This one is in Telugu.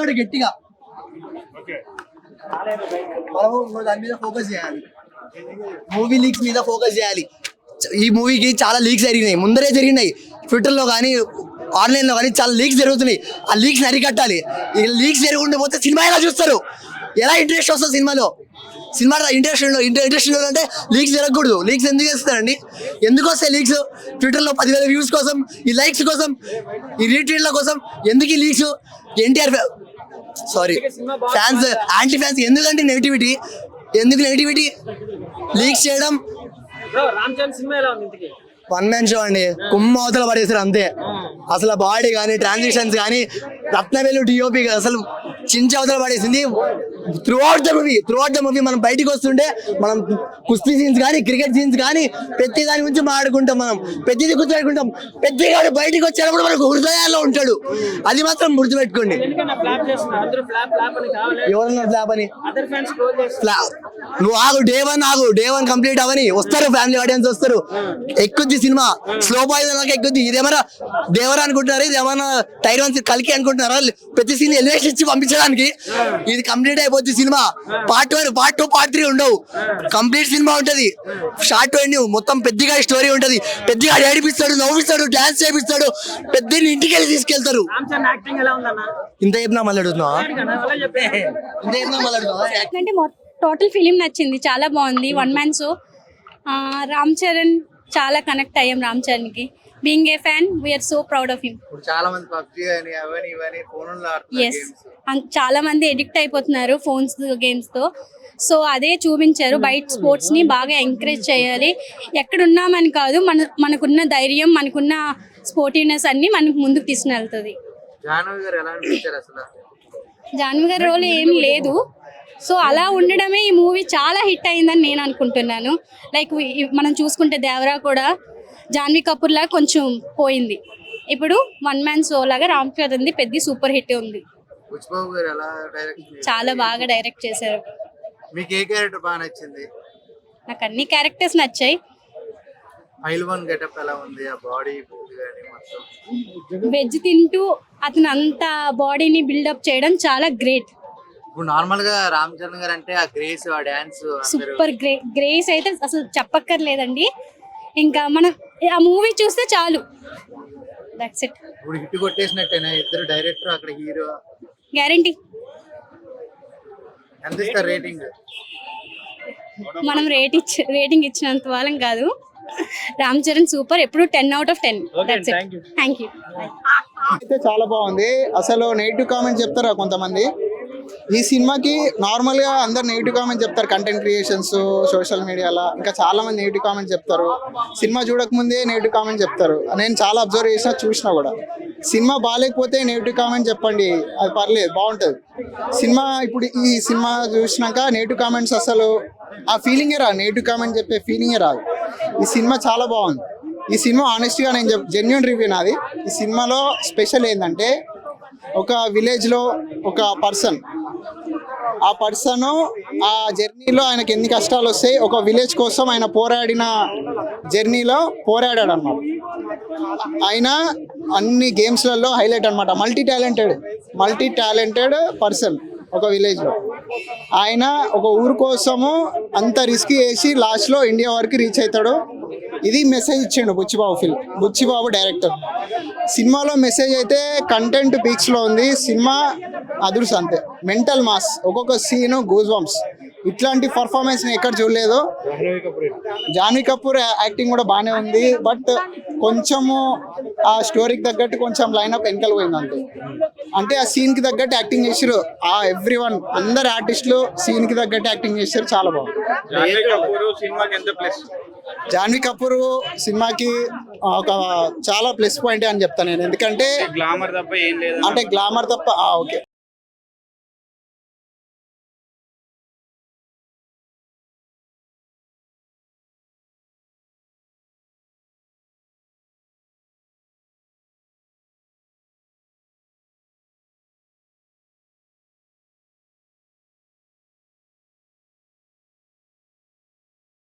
అడుగుతాడు గట్టిగా. మనము దాని మీద ఫోకస్ చేయాలి, మూవీ లీక్స్ మీద ఫోకస్ చేయాలి. ఈ మూవీకి చాలా లీక్స్ జరిగినాయి, ముందరే జరిగినాయి. ట్విట్టర్లో కానీ ఆన్లైన్లో కానీ చాలా లీక్స్ జరుగుతున్నాయి. ఆ లీక్స్ అరికట్టాలి. ఈ లీక్స్ జరుగుతుంటే పోతే సినిమా ఎలా చూస్తారు? ఎలా ఇంట్రెస్ట్ వస్తుంది సినిమాలో? సినిమా ఇంట్రెస్ట్ అంటే లీక్స్ జరగకూడదు. లీక్స్ ఎందుకు చేస్తారండి? ఎందుకు వస్తాయి లీక్స్? ట్విట్టర్లో 10,000 వ్యూస్ కోసం, ఈ లైక్స్ కోసం, ఈ రీట్వీట్ల కోసం ఎందుకు ఈ leaks? NTR fans, anti fans ఎందుకంటే నెగిటివిటీ, ఎందుకు నెగిటివిటీ లీక్స్ చేయడం? వన్ మ్యాన్ షో అండి, కుమ్మ అవతల పడేసారు అంతే. అసలు బాడీ కానీ ట్రాన్సిషన్స్ కానీ రత్నవేలు డిఓపి అసలు చించి అవతల పడేసింది. త్రూ అవుట్ ద మూవీ మనం బయటికి వస్తుంటే మనం కుస్తీ సీన్స్ కానీ క్రికెట్ సీన్స్ కానీ ప్రతి దాని గురించి మాట్లాడుకుంటాం, మనం ప్రతిదీ గుర్తుపెట్టుకుంటాం. ప్రతి గాడు బయటికి వచ్చేటప్పుడు మనకు హృదయాల్లో ఉంటాడు, అది మాత్రం గుర్తుపెట్టుకోండి. ఎవరన్నా ఫ్లాప్ అని నువ్వు ఆగు, డే వన్ కంప్లీట్ అవని వస్తారు, ఫ్యామిలీ ఆడియన్స్ వస్తారు. ఎక్కుద్ది సినిమా, స్లో పాయిజన్ లాగా ఎక్కుద్ది. ఇదేమన్నా దేవరా అనుకుంటున్నారా? ఇది ఏమన్నా టైర్ 1 కలికి అనుకుంటున్నారా? ప్రతి సీన్ ఎలివేషన్ ఇచ్చి పంపించడానికి. ఇది కంప్లీట్ అయిపోద్ది సినిమా. పార్ట్ 1, పార్ట్ 2, పార్ట్ 3 ఉండవు, కంప్లీట్ సినిమా ఉంటది. షార్ట్ ఎండ్ మొత్తం పెద్దగా స్టోరీ ఉంటది. పెద్దగా ఏడిపిస్తాడు, నవ్విస్తాడు, డాన్స్ చేపిస్తాడు, పెద్ద ఇంటికి వెళ్ళి తీసుకెళ్తారు. ఇంత చెప్పినా మళ్ళీ అడుగుతున్నావా? ఇంత చెప్పినా మళ్ళీ అడుగుతున్నావా? టోటల్ ఫిలిం నచ్చింది, చాలా బాగుంది. One man show. Ram Charan చాలా కనెక్ట్ అయ్యాం రామ్ చరణ్ కి. Being a fan, we are so proud of him. చాలా మంది పబ్జి అని అవని ఇవని ఫోన్లో ఎస్, చాలా మంది ఎడిక్ట్ అయిపోతున్నారు ఫోన్స్ గేమ్స్ తో. సో అదే చూపించారు. బయట స్పోర్ట్స్ ని బాగా ఎంకరేజ్ చేయాలి. ఎక్కడున్నామని కాదు, మనకున్న ధైర్యం, మనకున్న స్పోర్టివ్నెస్ అన్ని మనకు ముందుకు తీసుకుని వెళ్తుంది. జాన్వి గారి రోల్ ఏం లేదు. సో అలా ఉండడమే ఈ మూవీ చాలా హిట్ అయిందని నేను అనుకుంటున్నాను. లైక్ మనం చూసుకుంటే దేవరా కూడా జాన్వీ కపూర్ లాగా కొంచెం పోయింది. ఇప్పుడు వన్ మ్యాన్ షో లాగా రామ్ చరణ్ది పెద్ద సూపర్ హిట్ ఉంది. చాలా బాగా డైరెక్ట్ చేశారు. మీకు ఏ క్యారెక్టర్ బాగా నచ్చింది? నాకు అన్ని క్యారెక్టర్స్ నచ్చాయి. పైల్వాన్ గెటప్ ఎలా ఉంది? ఆ బాడీ గాని మొత్తం వెజ్ తింటూ అతను అంత బాడీని బిల్డప్ చేయడం చాలా గ్రేట్. ఇప్పుడు నార్మల్ గా రామ్ చరణ్ గారు అంటే ఆ గ్రేస్, ఆ డాన్స్ సూపర్ గ్రేస్ అయితే అసలు చెప్పక్కర్లేదండి. ఇంకా మనం ఆ మూవీ చూస్తే చాలు, దట్స్ ఇట్. ఇప్పుడు హిట్ కొట్టేసినట్టేనా ఇద్దరు డైరెక్టర్ అక్కడ హీరో? గ్యారంటీ. ఎంత ఇస్తారు రేటింగ్? మనం రేటింగ్ ఇచ్చినంత వాళ్ళం కాదు. రామ్ చరణ్ సూపర్, ఎప్పుడు 10 out of 10. That's it. Thank you. అయితే చాలా బాగుంది. అసలు నెగిటివ్ కామెంట్ చెప్తారా కొంతమంది? ఈ సినిమాకి నార్మల్ గా అందరు నెగిటివ్ కామెంట్ చెప్తారు, కంటెంట్ క్రియేషన్స్, సోషల్ మీడియాలో ఇంకా చాలా మంది నెగిటివ్ కామెంట్ చెప్తారు. సినిమా చూడక ముందే నెగిటివ్ కామెంట్ చెప్తారు. నేను చాలా అబ్జర్వ్ చేసినా, చూసినా కూడా. సినిమా బాగాలేకపోతే నెగిటివ్ కామెంట్ చెప్పండి, అది పర్లేదు, బాగుంటుంది సినిమా. ఇప్పుడు ఈ సినిమా చూసినాక నెగిటివ్ కామెంట్స్ అసలు ఆ ఫీలింగే రాదు, నెగిటివ్ కామెంట్ చెప్పే ఫీలింగే రాదు. ఈ సినిమా చాలా బాగుంది. ఈ సినిమా ఆనెస్ట్గా నేను జెన్యూన్ రివ్యూ నాది. ఈ సినిమాలో స్పెషల్ ఏంటంటే, ఒక విలేజ్లో ఒక పర్సన్, ఆ పర్సన్ ఆ జర్నీలో ఆయనకి ఎన్ని కష్టాలు వస్తాయి, ఒక విలేజ్ కోసం ఆయన పోరాడిన జర్నీలో పోరాడాడు అనమాట. ఆయన అన్ని గేమ్స్లలో హైలైట్ అనమాట. మల్టీ టాలెంటెడ్ పర్సన్ ఒక విలేజ్లో. ఆయన ఒక ఊరు కోసము అంత రిస్క్ చేసి లాస్ట్లో ఇండియా వరకు రీచ్ అవుతాడు. ఇది మెసేజ్ ఇచ్చిండు బుచ్చిబాబు డైరెక్టర్. సినిమాలో మెసేజ్ అయితే కంటెంట్ పీక్స్లో ఉంది. సినిమా అదుర్స్ అంతే, మెంటల్ మాస్, ఒక్కొక్క సీను గూస్ బంప్స్. ఇట్లాంటి పర్ఫార్మెన్స్ నేను ఎక్కడ చూడలేదు. జాన్వీ కపూర్ యాక్టింగ్ కూడా బాగానే ఉంది, బట్ కొంచెము ఆ స్టోరీకి తగ్గట్టు కొంచెం లైనప్ వెనకాల పోయింది అంతే. అంటే ఆ సీన్కి తగ్గట్టు యాక్టింగ్ చేసారు. ఆ ఎవ్రీవన్ అందరు ఆర్టిస్టులు సీన్కి తగ్గట్టు యాక్టింగ్ చేశారు, చాలా బాగుంది. జాన్వీ కపూర్ సినిమాకి ఒక చాలా ప్లస్ పాయింట్ అని చెప్తాను నేను. ఎందుకంటే గ్లామర్ తప్ప ఓకే.